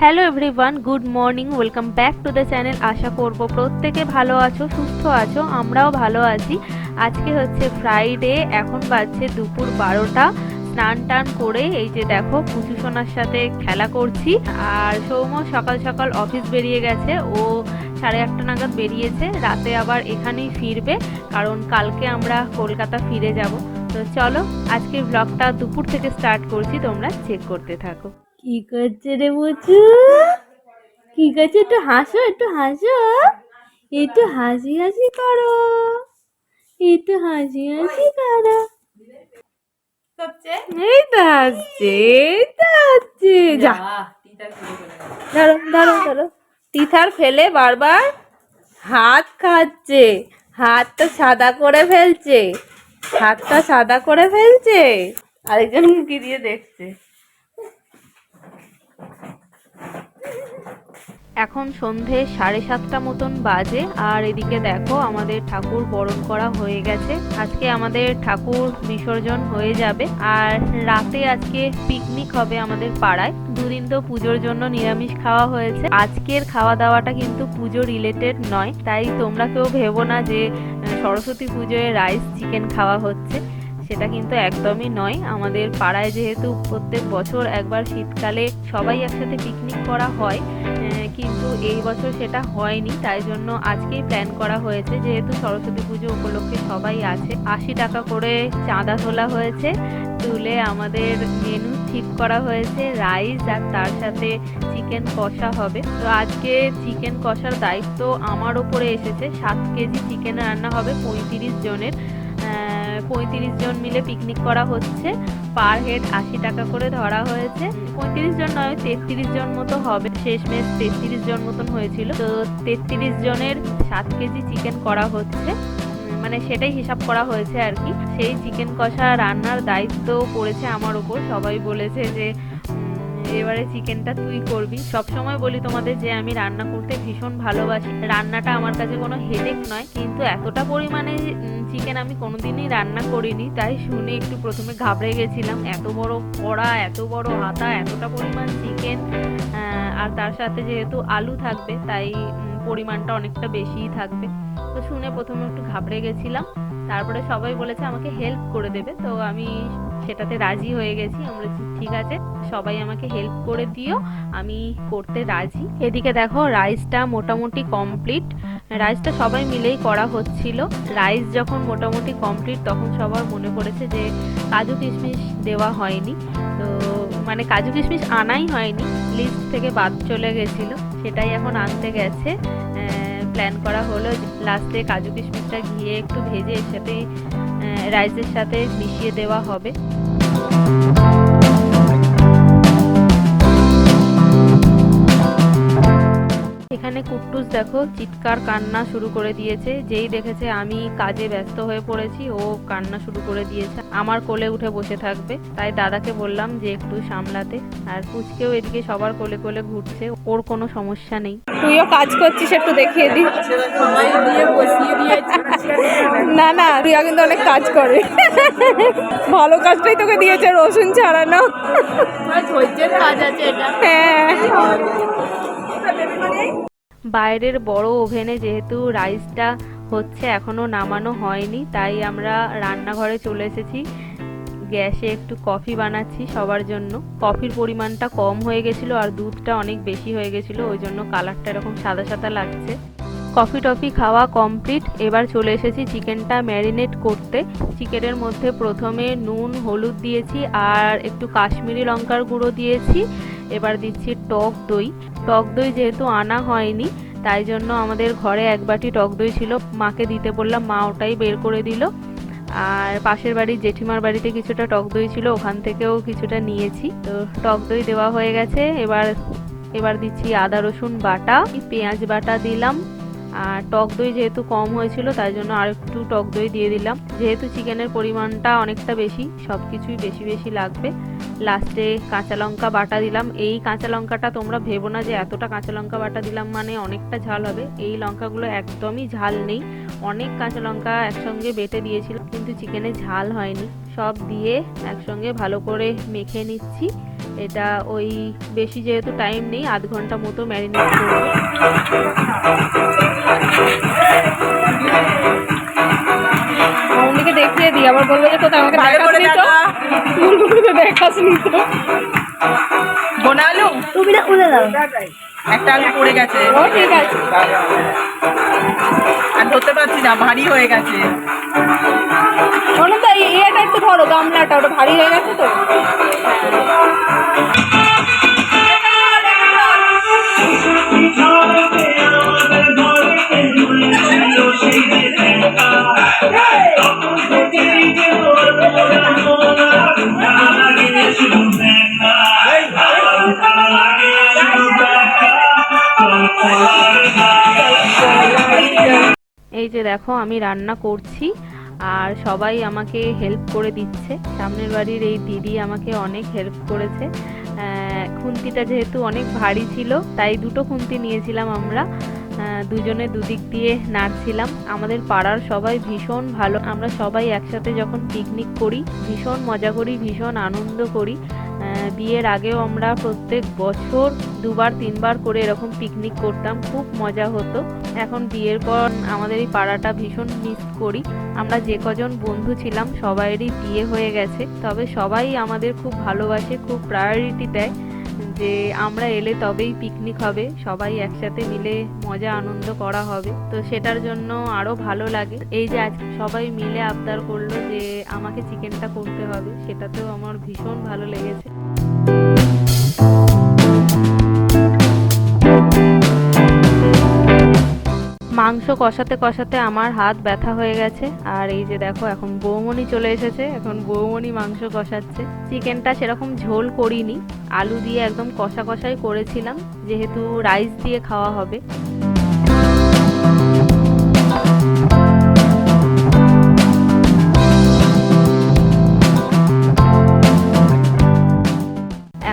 Hello everyone, good morning, welcome back to the channel. আশা করব প্রত্যেকে ভালো আছো, সুস্থ আছো, আমরাও ভালো আছি। আজকে হচ্ছে ফ্রাইডে, এখন বাজছে দুপুর 12টা। স্নান টান করে এই যে দেখো পুচু সোনার সাথে খেলা করছি। আর সৌম্য সকাল সকাল অফিস বেরিয়ে গেছে, ও 8:30 নাগাদ বেরিয়েছে। রাতে আবার এখানেই ফিরবে, কারণ কালকে আমরা কলকাতা ফিরে যাব। তো চলো আজকে ব্লগটা দুপুর থেকে স্টার্ট করছি, তোমরা চেক করতে থাকো। কি করছে রে বুচু? কি করছে? একটু হাসো, একটু হাসো, একটু হাসি হাসি করো, একটু হাসি হাসি করো। এই তো হাসছে, এই তো হাসছে। যা ধরো ধরো ধরো, টিথার ফেলে বারবার হাত খাচ্ছে, হাতটা সাদা করে ফেলছে, হাতটা সাদা করে ফেলছে, আরেকজন মুখি দিয়ে দেখছে। এখন সন্ধে 7:30 মতন বাজে, আর এদিকে দেখো আমাদের ঠাকুর বরণ করা হয়ে গেছে। আজকে আমাদের ঠাকুর বিসর্জন হয়ে যাবে, আর রাতে আজকে পিকনিক হবে আমাদের পাড়ায়। দুদিন তো পুজোর জন্য নিরামিষ খাওয়া হয়েছে, আজকের খাওয়া দাওয়াটা কিন্তু পুজো রিলেটেড নয়, তাই তোমরা কেউ ভেবো না যে সরস্বতী পুজোয় রাইস চিকেন খাওয়া হচ্ছে, সেটা কিন্তু একদমই নয়। আমাদের পাড়ায় যেহেতু প্রত্যেক বছর একবার শীতকালে সবাই একসাথে পিকনিক করা হয়, কিন্তু এই বছর সেটা হয়নি, তাই জন্য আজকেই প্ল্যান করা হয়েছে। যেহেতু সরস্বতী পুজো উপলক্ষে সবাই আছে, 80 টাকা করে চাঁদা তোলা হয়েছে, তুলে আমাদের মেনু ঠিক করা হয়েছে রাইস, আর তার সাথে চিকেন কষা হবে। তো আজকে চিকেন কষার দায়িত্ব আমার ওপরে এসেছে। 7 কেজি চিকেন রান্না হবে 35 জনের। 35 জন মিলে পিকনিক করা হচ্ছে, পার হেড 80 টাকা করে ধরা হয়েছে। 35 জন নয়, 33 জন মতো হবে, শেষমেশ 33 জন মতন হয়েছিল। তো 33 জনের 7 কেজি চিকেন করা হচ্ছে, মানে সেটাই হিসাব করা হয়েছে আর কি। সেই চিকেন কষা রান্নার দায়িত্ব পড়েছে আমার ওপর। সবাই বলেছে যে এবারে চিকেনটা তুই করবি। সব সময় বলি তোমাদের যে আমি রান্না করতে ভীষণ ভালোবাসি, রান্নাটা আমার কাছে কোনো হেডেক নয়, কিন্তু এতটা পরিমাণে চিকেন আমি কোনোদিনই রান্না করিনি, তাই শুনে একটু প্রথমে ঘাবড়ে গেছিলাম। এত বড় কড়া, এত বড় হাতা, এতটা পরিমাণ চিকেন, আর তার সাথে যেহেতু আলু থাকবে তাই পরিমাণটা অনেকটা বেশিই থাকবে। তো শুনে প্রথমে একটু ঘাবড়ে গেছিলাম, তারপরে সবাই বলেছে আমাকে হেল্প করে দেবে, তো আমি সেটাতে রাজি হয়ে গেছি। আমরা ঠিক আছে, সবাই আমাকে হেল্প করে দিও, আমি করতে রাজি। এদিকে দেখো রাইসটা মোটামুটি কমপ্লিট, রাইসটা সবাই মিলেই করা হচ্ছিল। রাইস যখন মোটামুটি কমপ্লিট তখন সবার মনে পড়েছে যে কাজু কিশমিশ দেওয়া হয়নি, তো মানে কাজু কিশমিশ আনাই হয়নি, লিস্ট থেকে বাদ চলে গেছিল, সেটাই এখন আনতে গেছে। প্ল্যান করা হলো লাস্টে কাজু কিশমিশটা ঘিয়ে একটু ভেজে এর সাথে রাইসের সাথে মিশিয়ে দেওয়া হবে। এখানে কুট্টুস দেখো চিৎকার কান্না শুরু করে দিয়েছে, যেই দেখেছে আমি কাজে ব্যস্ত হয়ে পড়েছি ও কান্না শুরু করে দিয়েছে, আমার কোলে উঠে বসে থাকবে। তাই দাদাকে বললাম যে একটু সামলাতে। আর পুচকেও এদিকে সবার কোলে কোলে ঘুরছে, ওর কোনো সমস্যা নেই। তুইও কাজ করছিস, একটু দেখিয়ে দি। না না, তুইও কিন্তু অনেক কাজ করে, ভালো কাজটাই তোকে দিয়েছে, রসুন ছাড়ানো। হ্যাঁ, বাইরের বড় ওভেনে যেহেতু রাইসটা হচ্ছে, এখনো নামানো হয়নি, তাই আমরা রান্নাঘরে চলে এসেছি। গ্যাসে একটু কফি বানাচ্ছি সবার জন্য। কফির পরিমাণটা কম হয়ে গেছিলো আর দুধটা অনেক বেশি হয়ে গেছিলো, ওই জন্য কালারটা এরকম সাদা সাদা লাগছে। কফি টফি খাওয়া কমপ্লিট, এবার চলে এসেছি চিকেনটা ম্যারিনেট করতে। চিকেনের মধ্যে প্রথমে নুন হলুদ দিয়েছি, আর একটু কাশ্মীরি লঙ্কার গুঁড়ো দিয়েছি। এবার দিচ্ছি টক দই। টক দই যেহেতু আনা হয়নি, তাই জন্য আমাদের ঘরে 1 বাটি টক দই ছিল, মাকে দিতে বললাম, মা ওটাই বের করে দিল। আর পাশের বাড়ির জেঠিমার বাড়িতে কিছুটা টক দই ছিল, ওখান থেকেও কিছুটা নিয়েছি। তো টক দই দেওয়া হয়ে গেছে। এবার দিচ্ছি আদা রসুন বাটা, পেঁয়াজ বাটা দিলাম। আর টক দই যেহেতু কম হয়েছিল তাই জন্য আর একটু টক দই দিয়ে দিলাম। যেহেতু চিকেনের পরিমাণটা অনেকটা বেশি, সব কিছুই বেশি বেশি লাগবে। লাস্টে কাঁচা লঙ্কা বাটা দিলাম। এই কাঁচা লঙ্কাটা তোমরা ভেবো না যে এতটা কাঁচা লঙ্কা বাটা দিলাম মানে অনেকটা ঝাল হবে, এই লঙ্কাগুলো একদমই ঝাল নেই। অনেক কাঁচা লঙ্কা একসঙ্গে বেটে দিয়েছিলাম, কিন্তু চিকেনে ঝাল হয়নি। সব দিয়ে একসঙ্গে ভালো করে মেখে নিচ্ছি। এটা ওই বেশি যেহেতু টাইম নেই, আধ ঘন্টা মতো ম্যারিনেট করবো। মামুনিকে দেখিয়ে দিই, আবার বলবো যে কোথায় আমাকে দেখাসনি তো, দেখাসনি তো। বোনা আলু তুমি না উলে দাও, একটা আলু পড়ে গেছে। ও ঠিক আছে, আর ধরতে পারছি না, ভারী হয়ে গেছে। অনন্তা এটা একটু ধরো, গামলাটা ওটা ভারী হয়ে গেছে তো। এই যে দেখো আমি রান্না করছি আর সবাই আমাকে হেল্প করে দিচ্ছে। সামনের বাড়ির এই দিদি আমাকে অনেক হেল্প করেছে। খুন্তিটা যেহেতু অনেক ভারী ছিল তাই দুটো খুন্তি নিয়েছিলাম আমরা, দুজনে দুদিক দিয়ে নাড়ছিলাম। আমাদের পাড়ার সবাই ভীষণ ভালো, আমরা সবাই একসাথে যখন পিকনিক করি ভীষণ মজা করি, ভীষণ আনন্দ করি। বিয়ের আগেও আমরা প্রত্যেক বছর 2-3বার করে এরকম পিকনিক করতাম, খুব মজা হতো। এখন বিয়ের পর আমাদের এই পাড়াটা ভীষণ মিস করি। আমরা যে কজন বন্ধু ছিলাম সবাইয়েরই বিয়ে হয়ে গেছে, তবে সবাই আমাদের খুব ভালোবাসে, খুব প্রায়োরিটি দেয় যে আমরা এলে তবেই পিকনিক হবে, সবাই একসাথে মিলে মজা আনন্দ করা হবে। তো সেটার জন্য আরো ভালো লাগে। এই যে আজকে সবাই মিলে আবদার করলো যে আমাকে চিকেনটা করতে হবে, সেটাতেও আমার ভীষণ ভালো লেগেছে। মাংস কষাতে কষাতে আমার হাত ব্যথা হয়ে গেছে, আর এই যে দেখো এখন বৌমনি চলে এসেছে, এখন বৌমনি মাংস কষাচ্ছে। চিকেনটা সেরকম ঝোল করিনি, আলু দিয়ে একদম কষা কষাই করেছিলাম, যেহেতু রাইস দিয়ে খাওয়া হবে।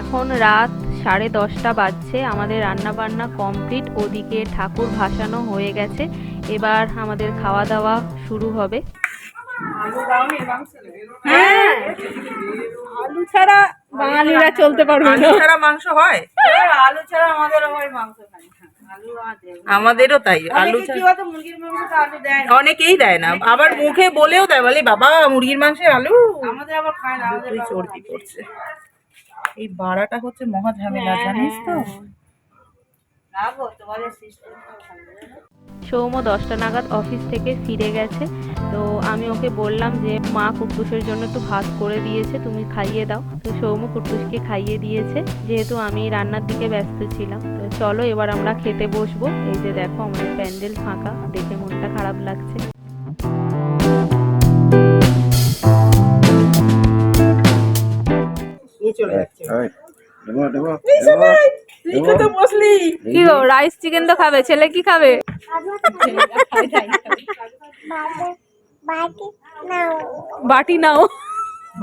এখন রাত 10:30 বাজছে, আমাদের রান্না বান্না কমপ্লিট, ওদিকে ঠাকুর ভাসানো হয়ে গেছে। এবার আমাদের খাওয়া দাওয়া শুরু হবে। হ্যাঁ, আলু ছাড়া বাঙালিরা চলতে পারবে না। আলু ছাড়া মাংস হয়? আলু ছাড়া আমাদের আবার মাংস খাই না। আমাদেরও তাই, আলু ছাড়া মুরগির মাংসে আলু দেয় না, অনেকেই দেয় না, আবার মুখে বলেও দেয়, বলে বাবা মুরগির মাংসে আলু। আমাদের আবার খায় না, আমাদের তুই চর্বি করছে। এই বাড়াটা হচ্ছে মহা ঝামেলা, জানিস তো। সৌম্য 10টা নাগাদ অফিস থেকে ফিরে গেছে, তো আমি ওকে বললাম যে মা কুট্টুসের জন্য একটু ভাত করে দিয়েছে, তুমি খাইয়ে দাও। তো সৌম্য কুট্টুসকে খাইয়ে দিয়েছে, যেহেতু আমি রান্নার দিকে ব্যস্ত ছিলাম। তো চলো এবার আমরা খেতে বসবো। এই যে দেখো আমাদের প্যান্ডেল ফাঁকা, দেখে মনটা খারাপ লাগছে। কি গো, রাইস চিকেন তো খাবে, ছেলে কি খাবে? বাটি নাও,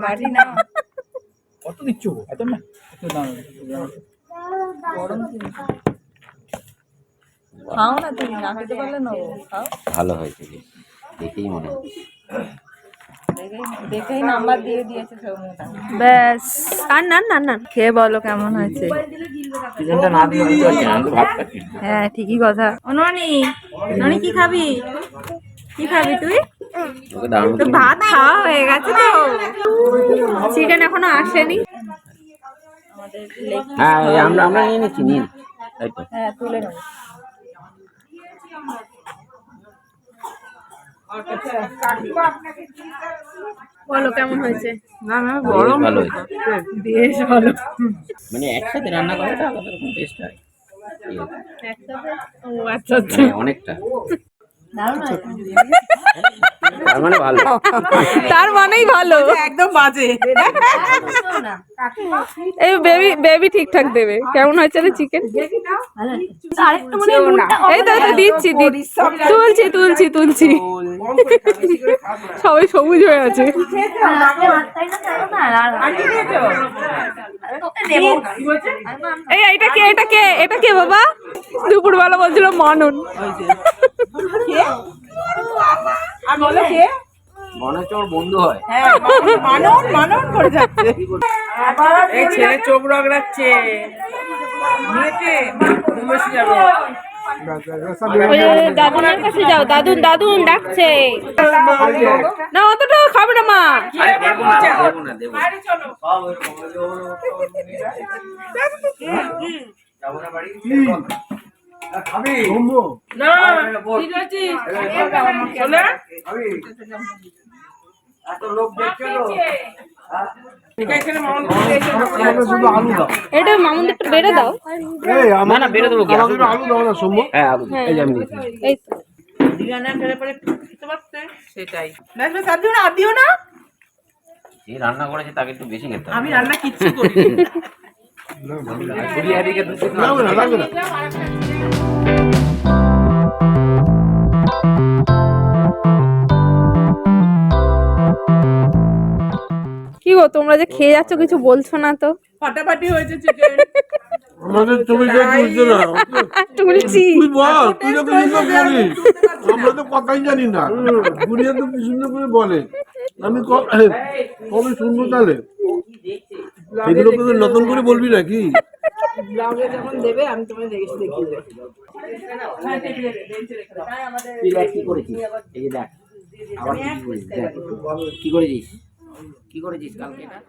বাড়ি না কত দিচ্ছ? এত না, এত দাম। গরম খাও না, তুমি না খেতে পারলে নেবো, খাও। ভালো হয়েছে বেশ, দেখেই মনে হচ্ছে। দেখেই নাম্বার দিয়ে দিয়েছে সৌম্যটা। ব্যাস, আর না না না, খেয়ে বলো কেমন হয়েছে। চিকেনটা না দিয়ে দিতে পারছি না, আমি তো ভাত খাচ্ছি। হ্যাঁ ঠিকই কথা। ননি, ননি কি খাবি? কি খাবি তুই? ওকে দারুণ তো ভাত খাওয়া হয়ে গেছে তো, চিকেন এখনো আসেনি। হ্যাঁ, এই আমরা নিয়ে নিচ্ছি, নিন। তাই তো। হ্যাঁ তুলে নেবো। বলো কেমন হয়েছে। গরম ভালো হয়েছে, বেশ ভালো। মানে একসাথে রান্না করাটা আলাদা রকম টেস্ট হয়। ও আচ্ছা আচ্ছা, মানে অনেকটা, তার মানে ভালো। তার মানেই ভালো, একদম বাজে। এই বেবি ঠিকঠাক দেবে। কেমন হয়েছে রে চিকেন? এই তো দিচ্ছি, তুলছি। সবাই সবুজ হয়ে আছে। এই এটা কে বাবা? দুপুরবেলা বলছিল মানন। মনে হচ্ছে ওর বন্ধু হয়। হ্যাঁ মানন করে যাচ্ছে। এই ছেলে চোখ রগড়াচ্ছে নিয়েছে বসে যাবে। দাদুনের কাছে যাও, দাদুন দাদুন ডাকছে। না অতটা খাবে না মা। আরে দেবো না, দেবো না, দেবো না। বাইরে চলো। না ঠিক আছে চলে এটা মামুন একটু বেড়ে দাও। না না বেরো দেবো কি? আলু দাও না সম্ভব। হ্যাঁ আলু এই যে আমি দিয়েছি। এই তো। সেটাই দেখবে আর দিও না আর দিও না। যে রান্না করেছে তাকে একটু বেশি খেতে হবে। আমি রান্না কিচ্ছু করি বিরিয়ানিকে দুটো লাগবে না লাগবে না। কি গো তোমরা যে খেয়ে যাচ্ছ কিছু বলছো না তো? ফাটাফাটি হয়েছে চিকেন। আমাদের ছবি তুলছে না। তুলছি। তুই বল, তুই তো কিছু তো বলিস। আমরা তো কথাই জানি না। বুড়িয়া তো কি সুন্দর করে বলে। আমি কবে শুনবো তাহলে? এগুলো তো নতুন করে বলবি নাকি? তুই দেখ কি করেছিস, এই যে দেখ আবার কি করেছিস, দেখ কি করেছিস, কি করেছিস কালকে এটা।